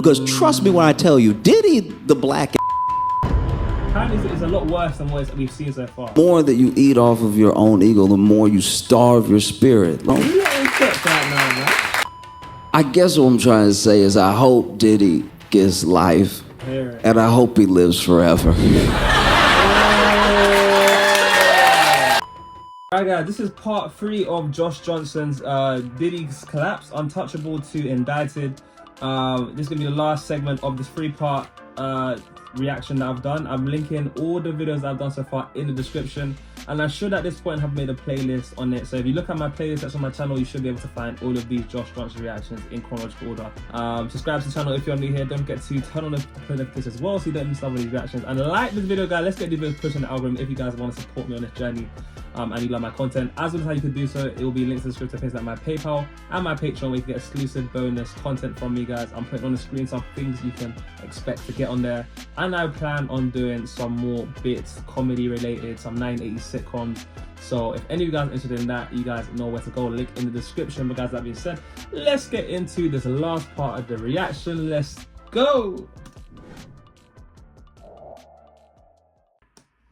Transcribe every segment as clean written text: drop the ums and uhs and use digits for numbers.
Because trust me when I tell you, Diddy, the black Apparently it's a lot worse than what we've seen so far. the more that you eat off of your own ego, the more you starve your spirit. I guess what I'm trying to say is I hope Diddy gets life, and I hope he lives forever. Alright guys, this is part 3 of Josh Johnson's Diddy's collapse, Untouchable to Indicted. This is going to be the last segment of this 3-part reaction that I've done. I'm linking all the videos that I've done so far in the description, and I should at this point have made a playlist on it. So if you look at my playlist that's on my channel, you should be able to find all of these Josh Johnson reactions in chronological order. Subscribe to the channel if you're new here. Don't forget to turn on the notifications as well so you don't miss some of these reactions. And like this video, guys. Let's get these videos pushing the algorithm if you guys want to support me on this journey. And you love my content. As well as how you can do so, it will be linked in the description, things like my PayPal and my Patreon, where you can get exclusive bonus content from me, guys. I'm putting on the screen some things you can expect to get on there, and I plan on doing some more bits, comedy related, some 1980s sitcoms. So if any of you guys are interested in that, you guys know where to go. Link in the description. But guys, that being said, let's get into this last part of the reaction. Let's go.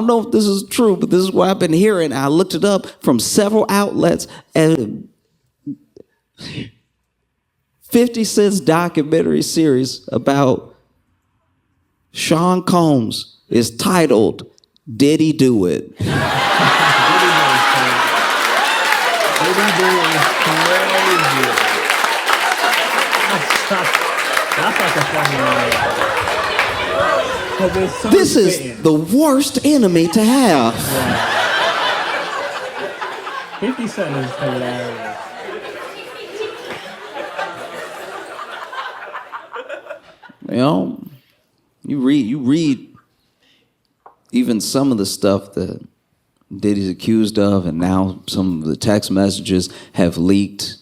I don't know if this is true, but this is what I've been hearing. I looked it up from several outlets, and 50 Cent's documentary series about Sean Combs is titled "Diddy Do It?" Diddy Do It is crazy. That's like a funny one. So this is the worst enemy to have. Yeah. 50 Cent is hilarious. You know, you read even some of the stuff that Diddy's accused of, and now some of the text messages have leaked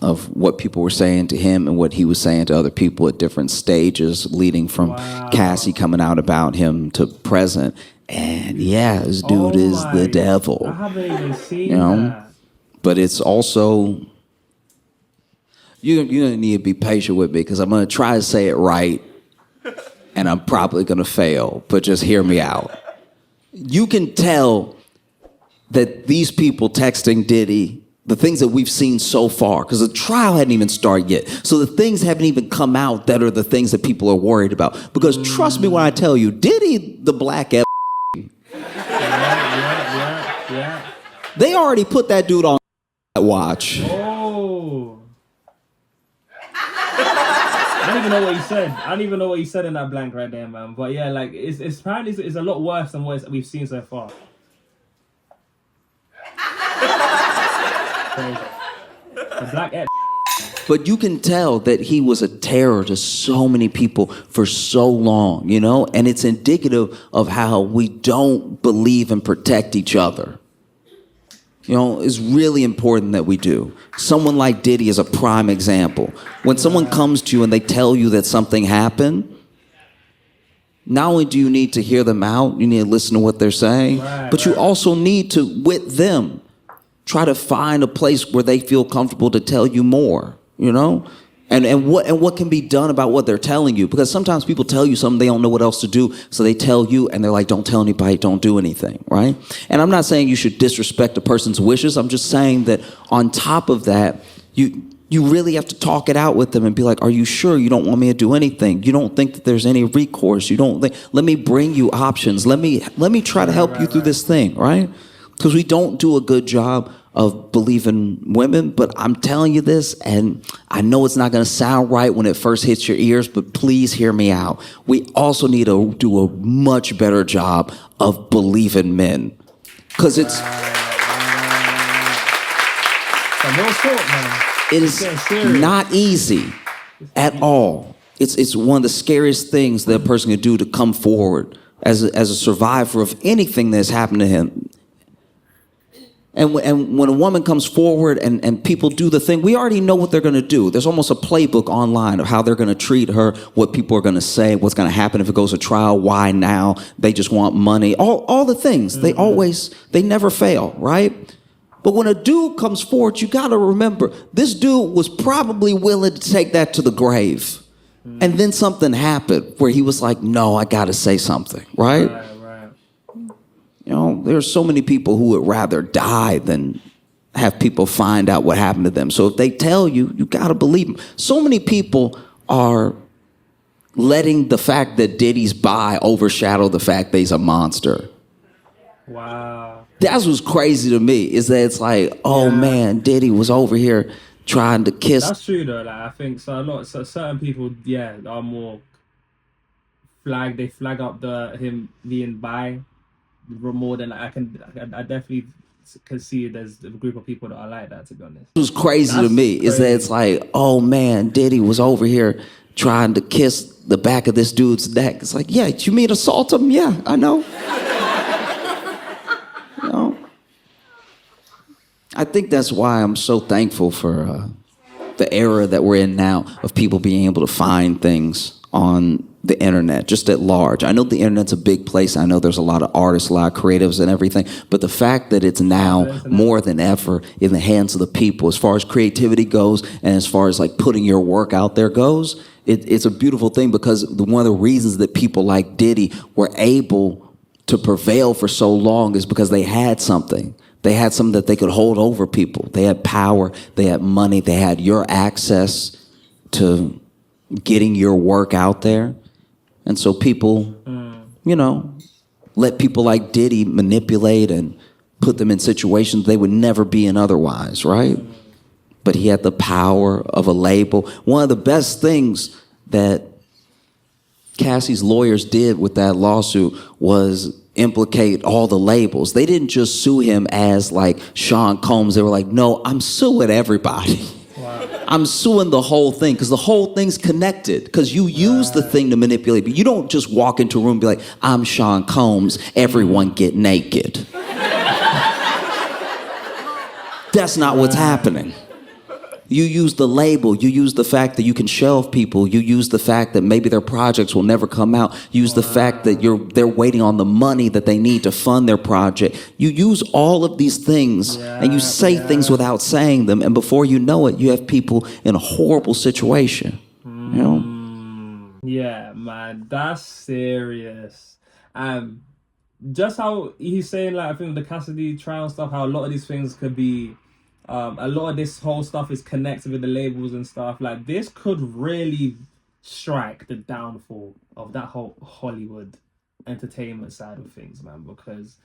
of what people were saying to him and what he was saying to other people at different stages, leading from Cassie coming out about him to present. And yeah, this dude is the devil. I haven't even seen that. But it's also, you're gonna need to be patient with me, because I'm gonna try to say it right, and I'm probably gonna fail, but just hear me out. You can tell that these people texting Diddy, the things that we've seen so far, because the trial hadn't even started yet. So the things haven't even come out that are the things that people are worried about. Because trust me when I tell you, Diddy, the black yeah. They already put that dude on watch. Oh. I don't even know what he said. I don't even know what he said in that blank right there, man. But yeah, like, it's apparently it's a lot worse than what we've seen so far. The black But you can tell that he was a terror to so many people for so long, you know? And it's indicative of how we don't believe and protect each other. You know, it's really important that we do. Someone like Diddy is a prime example. When someone comes to you and they tell you that something happened, not only do you need to hear them out, you need to listen to what they're saying, but you also need to, with them, try to find a place where they feel comfortable to tell you more, you know? And what can be done about what they're telling you. Because sometimes people tell you something, they don't know what else to do, so they tell you and they're like, don't tell anybody, don't do anything, right? And I'm not saying you should disrespect a person's wishes. I'm just saying that on top of that, you really have to talk it out with them and be like, are you sure you don't want me to do anything? You don't think that there's any recourse? You don't think, let me bring you options. Let me try to help you through this thing, right? Because we don't do a good job of believing women, but I'm telling you this, and I know it's not gonna sound right when it first hits your ears, but please hear me out. We also need to do a much better job of believing men. Because it's... It is not easy at all. It's one of the scariest things that a person can do, to come forward as a survivor of anything that's happened to him. And when a woman comes forward and people do the thing, we already know what they're going to do. There's almost a playbook online of how they're going to treat her, what people are going to say, what's going to happen if it goes to trial, why now, they just want money, all the things. They never fail, right? But when a dude comes forward, you got to remember, this dude was probably willing to take that to the grave. And then something happened where he was like, no, I got to say something, right? Right. You know, there's so many people who would rather die than have people find out what happened to them. So if they tell you, you got to believe them. So many people are letting the fact that Diddy's bi overshadow the fact that he's a monster. Wow. That's what's crazy to me, is that it's like, oh man, Diddy was over here trying to kiss. That's true though. Like I think so certain people, are more they flag up him being bi more than I definitely can see there's a group of people that are like that, to be honest. What's crazy to me is that it's like, oh man, Diddy was over here trying to kiss the back of this dude's neck. It's like, yeah, you mean assault him? Yeah, I know. You know? I think that's why I'm so thankful for the era that we're in now of people being able to find things on the internet, just at large. I know the internet's a big place. I know there's a lot of artists, a lot of creatives and everything, but the fact that it's now more than ever in the hands of the people, as far as creativity goes and as far as like putting your work out there goes, it's a beautiful thing, because one of the reasons that people like Diddy were able to prevail for so long is because they had something. They had something that they could hold over people. They had power, they had money, they had your access to getting your work out there. And so people, let people like Diddy manipulate and put them in situations they would never be in otherwise, right? But he had the power of a label. One of the best things that Cassie's lawyers did with that lawsuit was implicate all the labels. They didn't just sue him as like Sean Combs. They were like, no, I'm suing everybody. Wow. I'm suing the whole thing, because the whole thing's connected, because you use the thing to manipulate. But you don't just walk into a room and be like, I'm Sean Combs, everyone get naked. That's not what's happening. You use the label, you use the fact that you can shelve people, you use the fact that maybe their projects will never come out, you use the fact that they're waiting on the money that they need to fund their project. You use all of these things and you say things without saying them, and before you know it, you have people in a horrible situation. You know? Yeah, man, that's serious. Just how he's saying, like, I think the Cassidy trial and stuff, how a lot of these things could be a lot of this whole stuff is connected with the labels and stuff. Like, this could really strike the downfall of that whole Hollywood entertainment side of things, man. Because,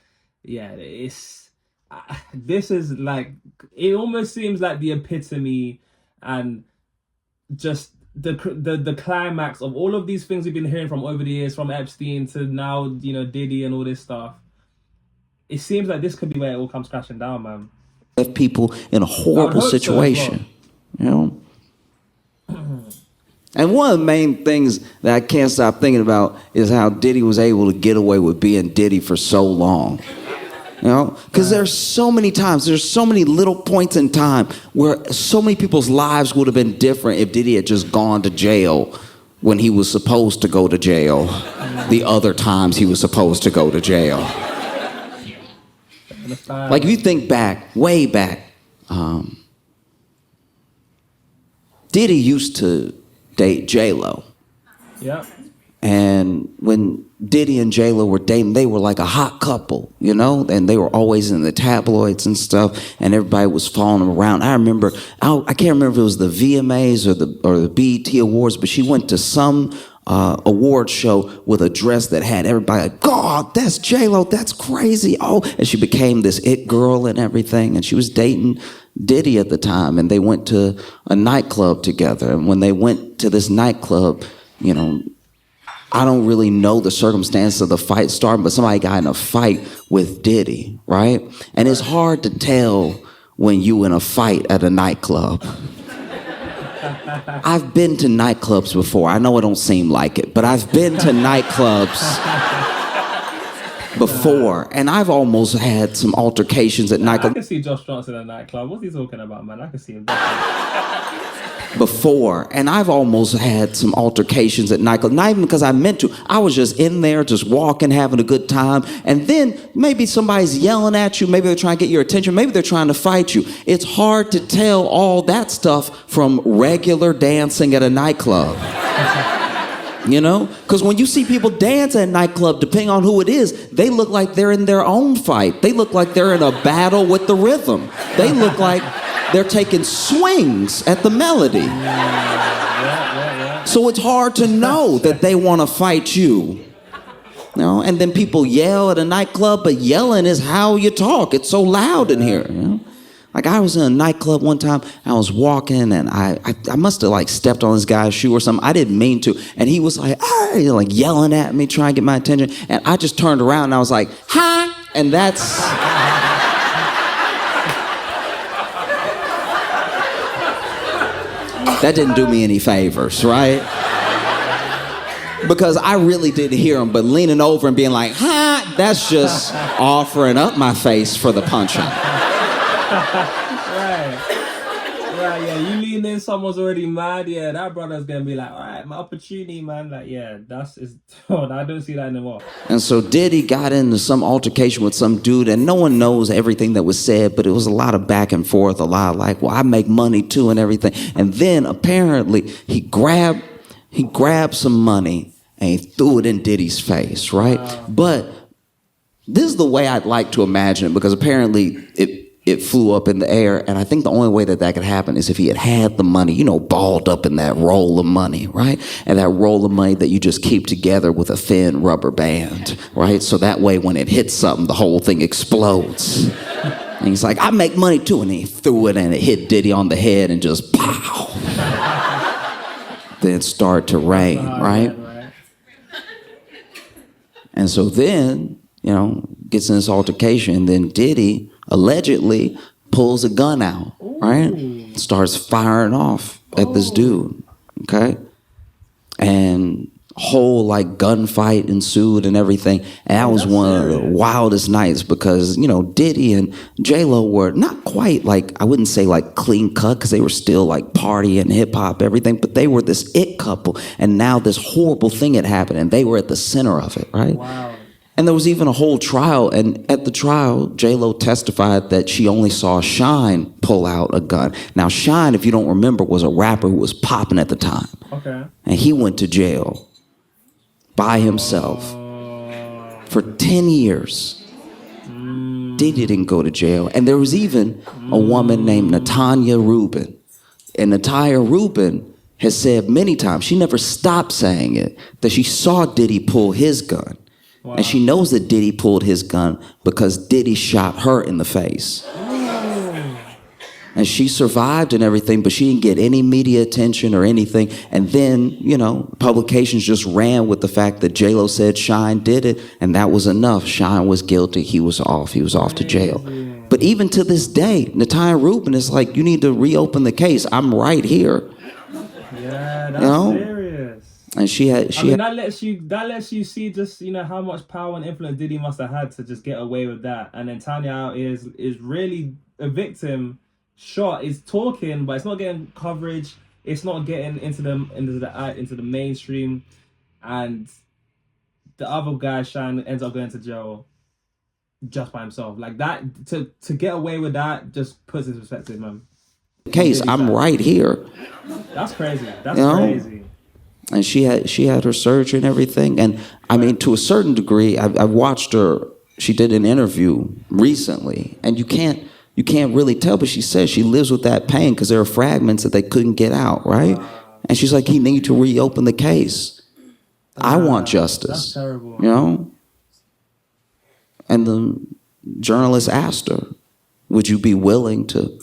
this is like, it almost seems like the epitome and just the climax of all of these things we've been hearing from over the years, from Epstein to now, Diddy and all this stuff. It seems like this could be where it all comes crashing down, man. Have people in a horrible situation, And one of the main things that I can't stop thinking about is how Diddy was able to get away with being Diddy for so long. Because there's so many times, there's so many little points in time where so many people's lives would have been different if Diddy had just gone to jail when he was supposed to go to jail, the other times he was supposed to go to jail. Like, if you think back, way back, Diddy used to date JLo. Yeah. And when Diddy and JLo were dating, they were like a hot couple, and they were always in the tabloids and stuff, and everybody was following them around. I remember, I can't remember if it was the VMAs or the BET Awards, but she went to some award show with a dress that had everybody like, God, that's JLo, that's crazy. Oh, and she became this it girl and everything. And she was dating Diddy at the time, and they went to a nightclub together. And when they went to this nightclub, I don't really know the circumstance of the fight starting, but somebody got in a fight with Diddy, right? And it's hard to tell when you in a fight at a nightclub. I've been to nightclubs before. I know it don't seem like it, but I've been to nightclubs before, and I've almost had some altercations at nightclubs. I can see Josh Johnson at a nightclub. What's he talking about, man? I can see him. before, and I've almost had some altercations at nightclubs, not even because I meant to. I was just in there, just walking, having a good time, and then maybe somebody's yelling at you, maybe they're trying to get your attention, maybe they're trying to fight you. It's hard to tell all that stuff from regular dancing at a nightclub. You know? Because when you see people dance at a nightclub, depending on who it is, they look like they're in their own fight. They look like they're in a battle with the rhythm. They look like they're taking swings at the melody. So it's hard to know that they want to fight you. You know? And then people yell at a nightclub, but yelling is how you talk. It's so loud in here. You know? Like I was in a nightclub one time, I was walking and I must have like stepped on this guy's shoe or something. I didn't mean to. And he was like, ah, like yelling at me, trying to get my attention. And I just turned around and I was like, hi. And that's... That didn't do me any favors, right? Because I really didn't hear him, but leaning over and being like, ha, that's just offering up my face for the punching. Right, yeah, you lean in, someone's already mad, yeah, that brother's gonna be like, all right, my opportunity, man, like, yeah, I don't see that anymore. And so Diddy got into some altercation with some dude, and no one knows everything that was said, but it was a lot of back and forth, a lot of like, well, I make money too and everything. And then apparently he grabbed some money and he threw it in Diddy's face, right? Wow. But this is the way I'd like to imagine it, because apparently it flew up in the air, and I think the only way that could happen is if he had the money, you know, balled up in that roll of money, right? And that roll of money that you just keep together with a thin rubber band, right? So that way when it hits something, the whole thing explodes. And he's like, I make money too, and he threw it and it hit Diddy on the head and just pow. Then it started to rain, right? And so then, you know, gets in this altercation, and then Diddy allegedly pulls a gun out, right? Starts firing off at this dude, okay? And whole like gunfight ensued and everything. And that was one of the wildest nights because, you know, Diddy and JLo were not quite like, I wouldn't say like clean cut because they were still like party and hip hop, everything, but they were this it couple. And now this horrible thing had happened and they were at the center of it, right? Wow. And there was even a whole trial, and at the trial, JLo testified that she only saw Shine pull out a gun. Now, Shine, if you don't remember, was a rapper who was popping at the time. Okay. And he went to jail by himself for 10 years. Diddy didn't go to jail. And there was even a woman named Natanya Rubin. And Natanya Rubin has said many times, she never stopped saying it, that she saw Diddy pull his gun. Wow. And she knows that Diddy pulled his gun because Diddy shot her in the face. And she survived and everything, but she didn't get any media attention or anything. And then, you know, publications just ran with the fact that JLo said Shine did it, and that was enough. Shine was guilty. He was off to jail. But even to this day, Natanya Rubin is like, you need to reopen the case. I'm right here. Yeah, that's serious. And that lets you see just, you know, how much power and influence Diddy must have had to just get away with that. And then Tanya out is really a victim. Shot is talking, but it's not getting coverage. It's not getting into the mainstream. And the other guy, Shine, ends up going to jail just by himself. Like that, to get away with that just puts it in perspective, man. Case, I'm right here. That's crazy. That's crazy. And she had her surgery and everything. And I mean, to a certain degree, I watched her. She did an interview recently, and you can't really tell, but she says she lives with that pain because there are fragments that they couldn't get out, right? And she's like, he need to reopen the case. I want justice. That's terrible. You know? And the journalist asked her, would you be willing to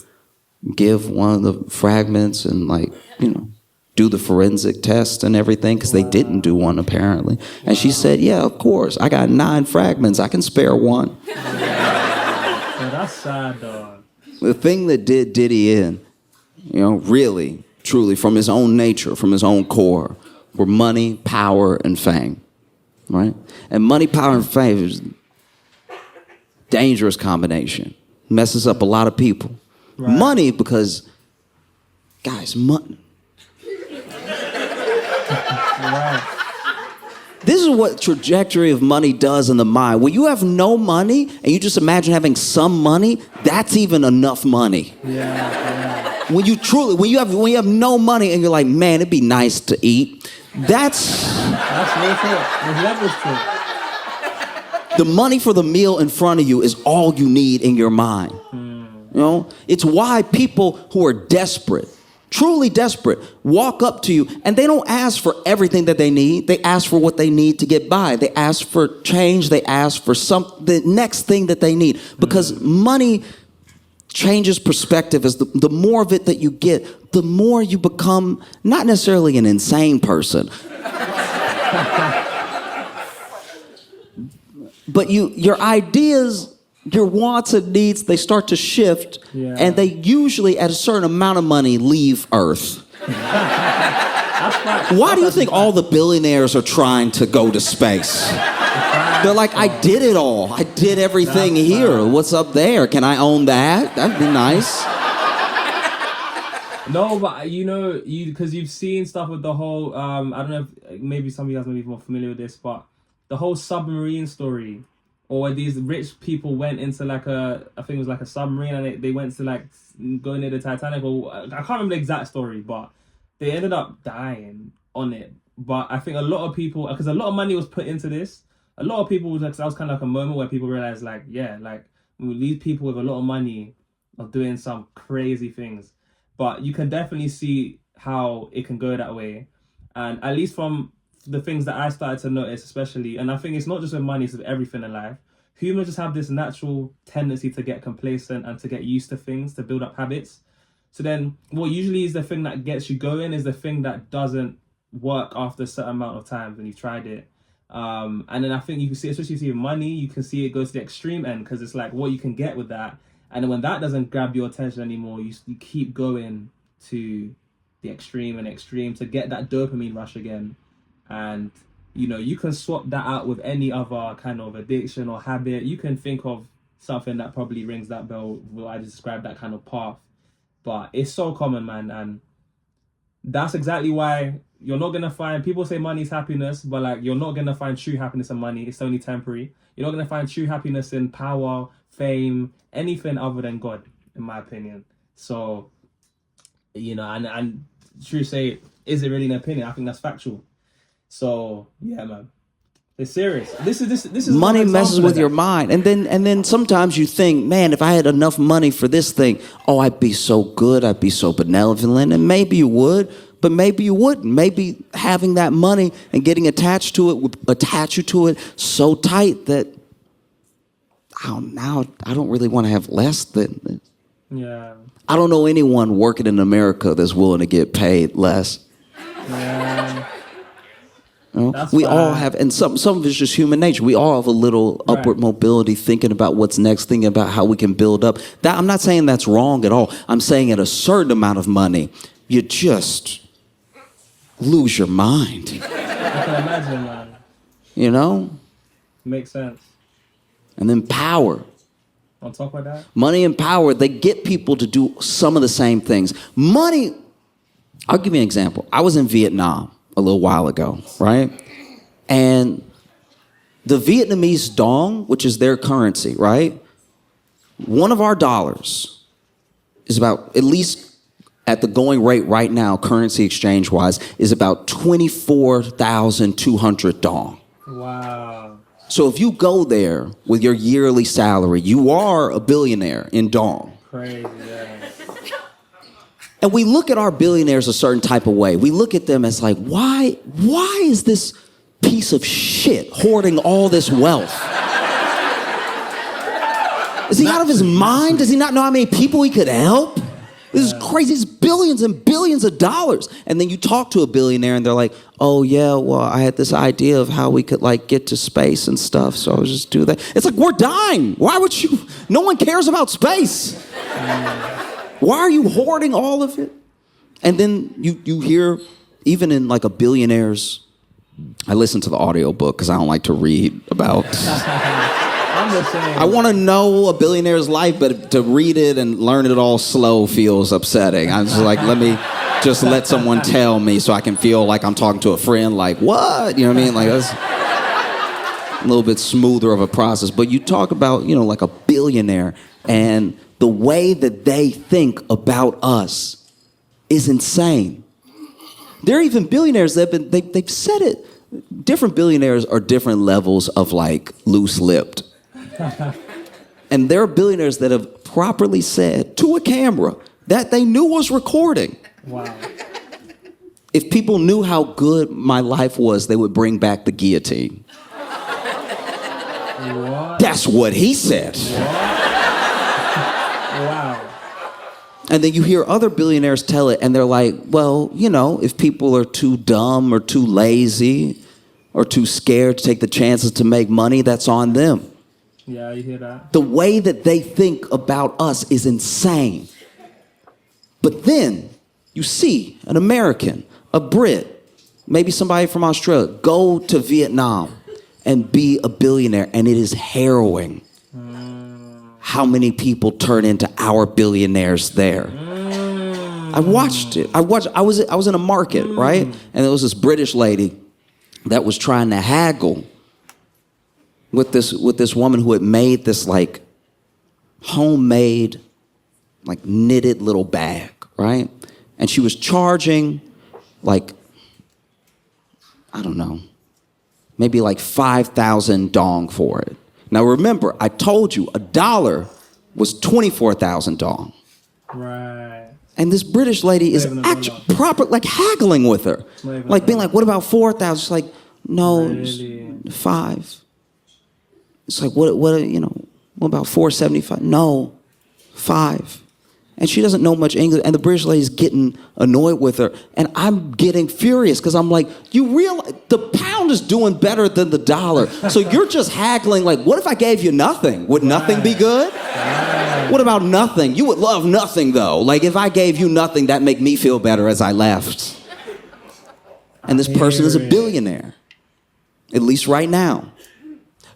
give one of the fragments and, like, you know, do the forensic test and everything, because they didn't do one apparently. And she said, yeah, of course. I got 9 fragments. I can spare one. Yeah, that's sad, dog. The thing that did Diddy in, you know, really, truly, from his own nature, from his own core, were money, power, and fame, right? And money, power, and fame is a dangerous combination. Messes up a lot of people. Right. Money, because, guys, Right. This is what trajectory of money does in the mind. When you have no money and you just imagine having some money, that's even enough money. Yeah. When you have no money and you're like, man, it'd be nice to eat. That's real talk. There's levels to it. the money for the meal in front of you is all you need in your mind. You know, it's why people who are desperate, truly desperate, walk up to you and they don't ask for everything that they need. They ask for what they need to get by. They ask for change. They ask for the next thing that they need. Because money changes perspective. As the more of it that you get, the more you become not necessarily an insane person. But your ideas, your wants and needs, they start to shift, and they usually, at a certain amount of money, leave Earth. Why do you think all the billionaires are trying to go to space? They're like, I did it all. I did everything here. What's up there? Can I own that? That'd be nice. No, but because you've seen stuff with the whole, I don't know if maybe some of you guys may be more familiar with this, but the whole submarine story, or where these rich people went into I think it was like a submarine, and they went to go near the Titanic, or I can't remember the exact story, but they ended up dying on it. But I think a lot of people, because a lot of money was put into this, a lot of people, that was kind of like a moment where people realized these people with a lot of money are doing some crazy things. But you can definitely see how it can go that way. And at least from the things that I started to notice, especially, and I think it's not just with money, it's with everything in life. Humans just have this natural tendency to get complacent and to get used to things, to build up habits. So then what usually is the thing that gets you going is the thing that doesn't work after a certain amount of time when you've tried it. And then I think you can see, especially with money, you can see it goes to the extreme end, because it's like what you can get with that. And then when that doesn't grab your attention anymore, you keep going to the extreme and extreme to get that dopamine rush again. And, you can swap that out with any other kind of addiction or habit. You can think of something that probably rings that bell, where I describe that kind of path. But it's so common, man. And that's exactly why you're not going to find, people say money is happiness, but you're not going to find true happiness in money. It's only temporary. You're not going to find true happiness in power, fame, anything other than God, in my opinion. So, and true say, is it really an opinion? I think that's factual. So, yeah, man. It's serious. This is money messes with your mind. And then sometimes you think, man, if I had enough money for this thing, I'd be so good, I'd be so benevolent. And maybe you would, but maybe you wouldn't. Maybe having that money and getting attached to it would attach you to it so tight that now I don't really want to have less than. Yeah. I don't know anyone working in America that's willing to get paid less. Yeah. We all have, and some of it's just human nature. We all have a little upward mobility, thinking about what's next, thinking about how we can build up. I'm not saying that's wrong at all. I'm saying at a certain amount of money, you just lose your mind. I can imagine, man. Makes sense. And then power. On top of that? Money and power, they get people to do some of the same things. Money, I'll give you an example. I was in Vietnam a little while ago, right? And the Vietnamese dong, which is their currency, right? One of our dollars is about, at least at the going rate right now, currency exchange-wise, is about 24,200 dong. Wow. So if you go there with your yearly salary, you are a billionaire in dong. Crazy, yeah. And we look at our billionaires a certain type of way. We look at them as why is this piece of shit hoarding all this wealth? Is he out of his mind? Does he not know how many people he could help? This is crazy. It's billions and billions of dollars. And then you talk to a billionaire and they're like, oh yeah, well, I had this idea of how we could get to space and stuff. So I was just do that. It's we're dying. Why would you? No one cares about space. Why are you hoarding all of it? And then you hear, even in a billionaire's, I listen to the audiobook because I don't like to read about. I'm the same. I want to know a billionaire's life, but to read it and learn it all slow feels upsetting. I'm just let me just let someone tell me so I can feel like I'm talking to a friend, like, what? You know what I mean? Like, that's a little bit smoother of a process. But you talk about, like a billionaire, and the way that they think about us is insane. There are even billionaires that they've said it. Different billionaires are different levels of like loose-lipped. And there are billionaires that have properly said to a camera that they knew was recording. Wow. If people knew how good my life was, they would bring back the guillotine. What? That's what he said. Wow. And then you hear other billionaires tell it, and they're like, well, if people are too dumb or too lazy or too scared to take the chances to make money, that's on them. Yeah, you hear that. The way that they think about us is insane. But then you see an American, a Brit, maybe somebody from Australia, go to Vietnam and be a billionaire, and it is harrowing how many people turn into our billionaires there. I watched it. I was in a market, right? And there was this British lady that was trying to haggle with this woman who had made this like homemade, like knitted little bag, right? And she was charging like, I don't know, maybe like 5,000 dong for it. Now remember, I told you $1 was 24,000 dong. Right. And this British lady is actually proper, like haggling with her. Like being like, what about 4,000? She's like, no, Really? 5. It's like, what about 475? No, 5. And she doesn't know much English, and the British lady's getting annoyed with her, and I'm getting furious because I'm like, you realize the pound is doing better than the dollar, so you're just haggling like, what if I gave you nothing? Would nothing be good? What about nothing? You would love nothing though. Like if I gave you nothing, that'd make me feel better as I left. And this person is a billionaire, at least right now.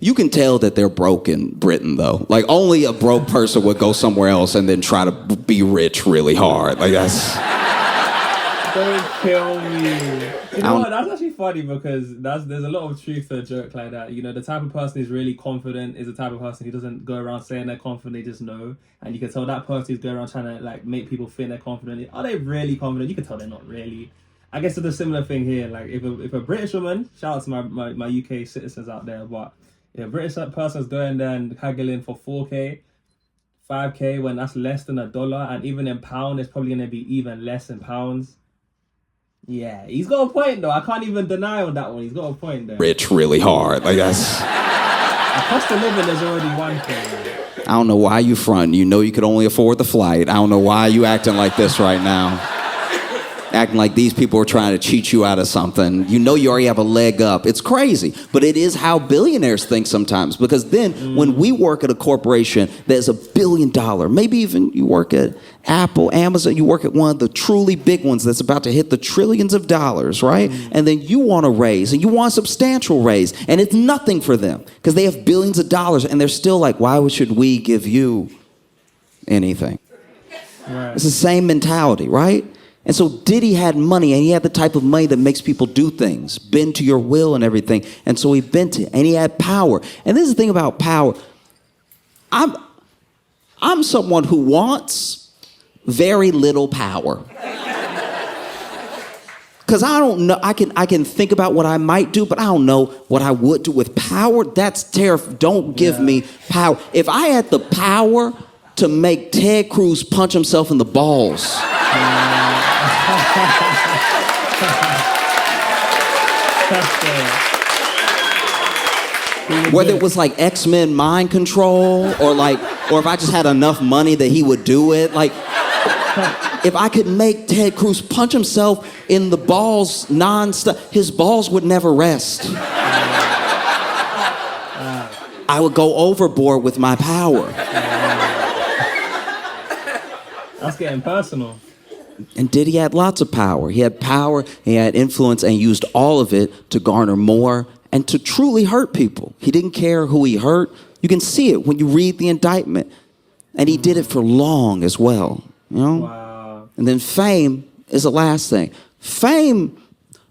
You can tell that they're broke in Britain, though. Like, only a broke person would go somewhere else and then try to be rich really hard. Like, that's... Don't kill me. You know what? That's actually funny because there's a lot of truth to a joke like that. The type of person who's really confident is the type of person who doesn't go around saying they're confident, they just know. And you can tell that person who's going around trying to, like, make people think they're confident. Are they really confident? You can tell they're not really. I guess it's a similar thing here. Like, if a British woman, shout out to my UK citizens out there, but if a British person's going there and haggling for 4K, 5K, when that's less than $1, and even in pound, it's probably going to be even less in pounds. Yeah, he's got a point, though. I can't even deny on that one. He's got a point there. Rich really hard. Like, that's... The cost of living is already one thing. I don't know why you front. You know you could only afford the flight. I don't know why you acting like this right now. Acting like these people are trying to cheat you out of something. You know you already have a leg up. It's crazy. But it is how billionaires think sometimes. Because then when we work at a corporation that's $1 billion, maybe even you work at Apple, Amazon, you work at one of the truly big ones that's about to hit the trillions of dollars, right? And then you want a raise, and you want a substantial raise, and it's nothing for them because they have billions of dollars, and they're still like, why should we give you anything? Right. It's the same mentality, right? And so Diddy had money, and he had the type of money that makes people do things, bend to your will and everything. And so he bent it, and he had power. And this is the thing about power. I'm someone who wants very little power. Because I don't know, I can think about what I might do, but I don't know what I would do with power. That's terrifying. Don't give me power. If I had the power to make Ted Cruz punch himself in the balls... Whether it was like X-Men mind control or if I just had enough money that he would do it. Like, if I could make Ted Cruz punch himself in the balls non-stop, his balls would never rest. I would go overboard with my power. That's getting personal. And Diddy had lots of power. He had power, he had influence, and used all of it to garner more and to truly hurt people. He didn't care who he hurt. You can see it when you read the indictment. And he did it for long as well, you know? Wow. And then fame, is the last thing. Fame,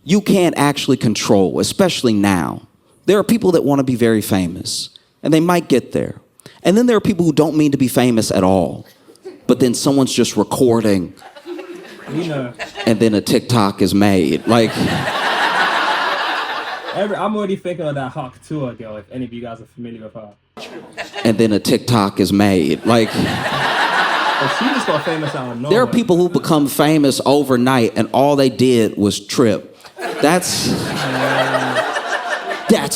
you can't actually control, especially now. There are people that want to be very famous, and they might get there. And then there are people who don't mean to be famous at all. But then someone's just recording, and then a TikTok is made. Like, I'm already thinking of that Hawk Tour girl, if any of you guys are familiar with her. and then a TikTok is made. Like, But she just got famous out of nowhere. there are people who become famous overnight, and all they did was trip. That's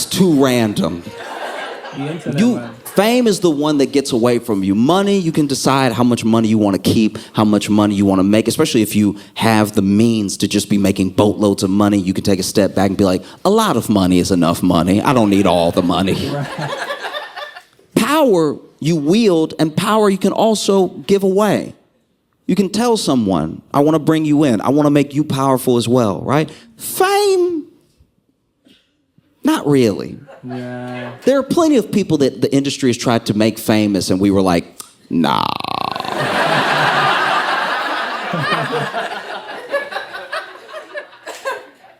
too random. The internet, man. Fame is the one that gets away from you. Money, you can decide how much money you want to keep, how much money you want to make, especially if you have the means to just be making boatloads of money. You can take a step back and be like, a lot of money is enough money. I don't need all the money. Right. Power you wield, and power you can also give away. You can tell someone, I want to bring you in. I want to make you powerful as well, right? Fame, not really. Yeah. There are plenty of people that the industry has tried to make famous, and we were like, nah.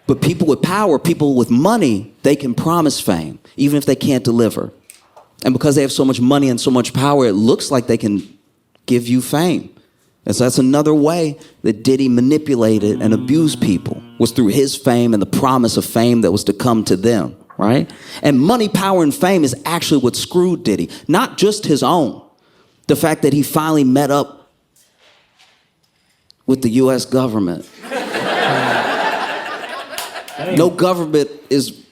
But people with power, people with money, they can promise fame, even if they can't deliver. And because they have so much money and so much power, it looks like they can give you fame. And so that's another way that Diddy manipulated and abused people, was through his fame and the promise of fame that was to come to them. Right? And money, power, and fame is actually what screwed Diddy. Not just his own. The fact that he finally met up with the U.S. government. No government is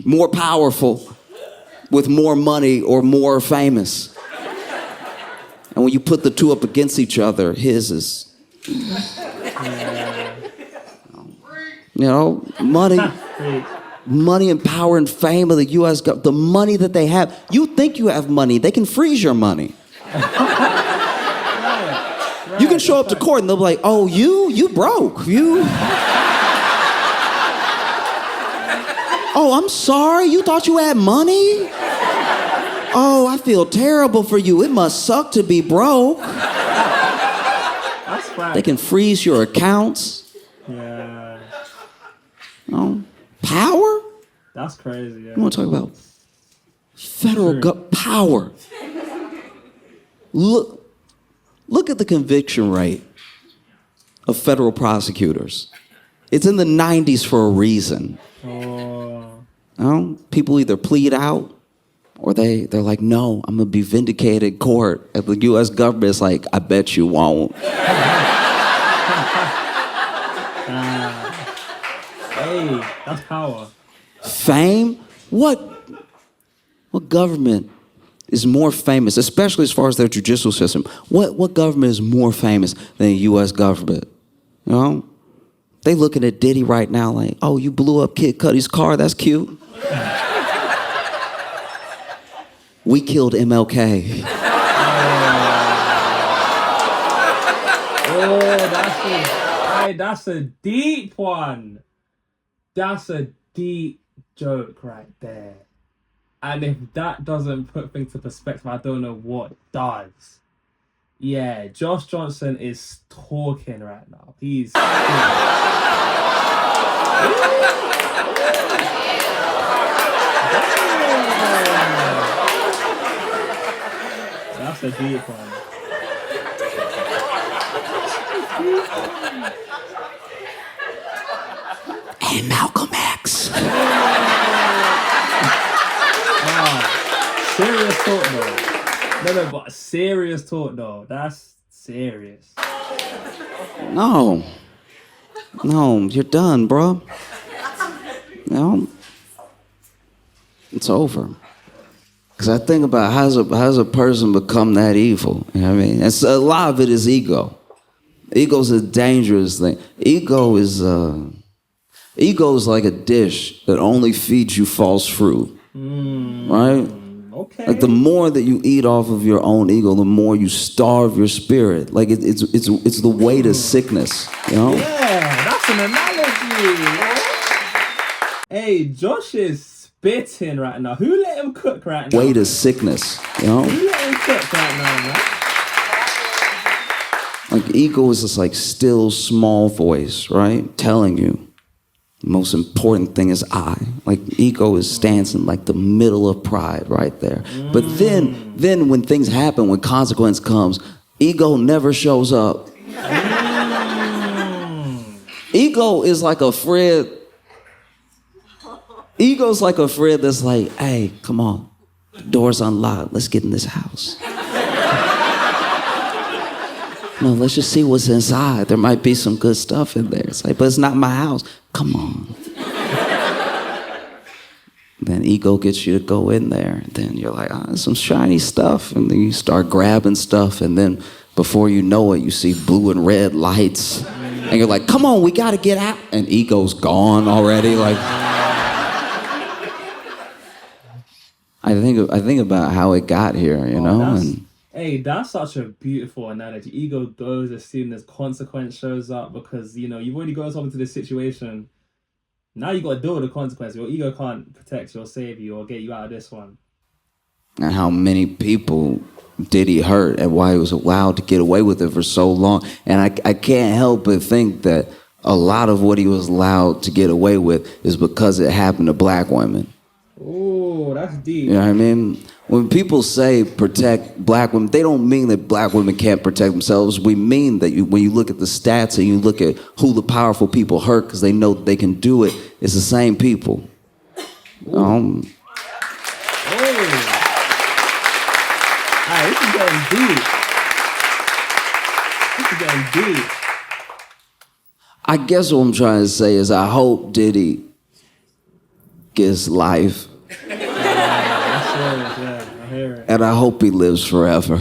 more powerful with more money or more famous. And when you put the two up against each other, his is... You know, money... Money and power and fame of the U.S. government, the money that they have. You think you have money, they can freeze your money. Right, you can show up to court and they'll be like, oh, you broke. Oh, I'm sorry, you thought you had money? Oh, I feel terrible for you. It must suck to be broke. That's right. They can freeze your accounts. Yeah. Oh. Power? That's crazy, yeah. You want to talk about federal power? Look at the conviction rate of federal prosecutors. It's in the 90s for a reason. People either plead out or they're like, no, I'm going to be vindicated in court. And the U.S. government is like, I bet you won't. Hey, that's power. Fame? What government is more famous, especially as far as their judicial system? What government is more famous than the U.S. government? You know? They looking at Diddy right now like, oh, you blew up Kid Cudi's car, that's cute. We killed MLK. Oh, that's a deep one. That's a deep joke right there. And if that doesn't put things to perspective, I don't know what does. Yeah, Josh Johnson is talking right now. He's... That's a deep one. And Malcolm X. Serious talk though. No, but serious talk though. That's serious. No, you're done, bro. No, it's over. Because I think about how's a person become that evil? You know what I mean? And so a lot of it is ego. Ego's a dangerous thing. Ego is like a dish that only feeds you false fruit. Right? Okay. Like the more that you eat off of your own ego, the more you starve your spirit. Like it's the way to sickness, you know? Yeah, that's an analogy. Hey, Josh is spitting right now. Who let him cook right now? Way to sickness, you know? Who let him cook right now, man? Like ego is this like still small voice, right? Telling you the most important thing is I. Like ego stands in like the middle of pride right there. But then when things happen, when consequence comes, ego never shows up. Ego is like a friend. Ego's like a friend that's like, hey, come on, the door's unlocked. Let's get in this house. No, let's just see what's inside. There might be some good stuff in there. It's like, but it's not my house. Come on. Then ego gets you to go in there. And then you're like, oh, there's some shiny stuff. And then you start grabbing stuff. And then before you know it, you see blue and red lights. And you're like, come on, we got to get out. And ego's gone already. Like, I think about how it got here, you know? Hey, that's such a beautiful analogy. Ego goes as soon as consequence shows up because, you know, you've already got yourself into this situation. Now you got to deal with the consequence. Your ego can't protect you or save you or get you out of this one. And how many people Diddy hurt and why he was allowed to get away with it for so long. And I can't help but think that a lot of what he was allowed to get away with is because it happened to black women. Oh, that's deep. You know what I mean? When people say protect black women, they don't mean that black women can't protect themselves. We mean that when you look at the stats and you look at who the powerful people hurt because they know that they can do it, it's the same people. Alright, this is getting deep. This is getting deep. I guess what I'm trying to say is I hope Diddy gets life. And I hope he lives forever.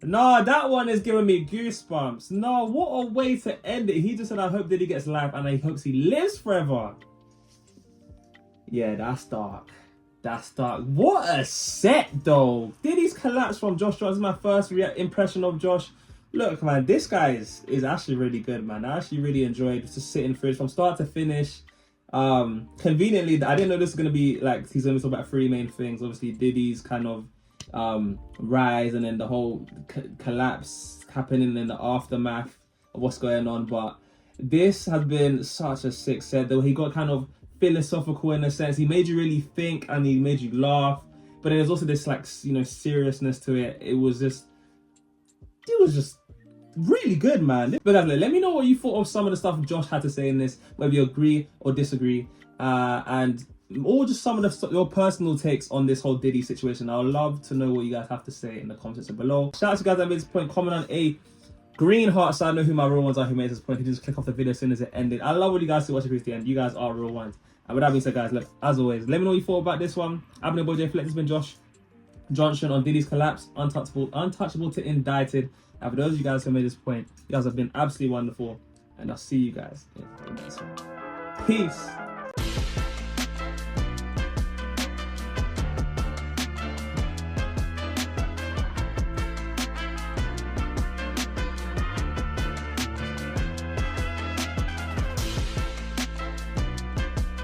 No, that one is giving me goosebumps. No, what a way to end it. He just said, I hope that he gets life and he hopes he lives forever. Yeah, that's dark. That's dark. What a set, though. Diddy's collapse from Josh Johnson. My first impression of Josh. Look, man, this guy is actually really good, man. I actually really enjoyed just sitting through it from start to finish. Conveniently, I didn't know this was going to be, like, he's going to talk about three main things. Obviously, Diddy's kind of rise and then the whole collapse happening in the aftermath of what's going on. But this has been such a sick set, though. He got kind of philosophical in a sense. He made you really think and he made you laugh. But then there's also this, like, you know, seriousness to it. It was just really good, man. But guys, let me know what you thought of some of the stuff Josh had to say in this, whether you agree or disagree, or just some of your personal takes on this whole Diddy situation. I would love to know what you guys have to say in the comments section below. Shout out to you guys that made this point. Comment on a green heart so I know who my real ones are who made this point. You just click off the video as soon as it ended. I love what you guys see watching to the end. You guys are real ones. And with that being said, guys, look, as always, let me know what you thought about this one. I've been your boy JayFlex. This has been Josh Johnson on Diddy's collapse, Untouchable to Indicted. And for those of you guys who made this point, you guys have been absolutely wonderful. And I'll see you guys in the next one. Peace.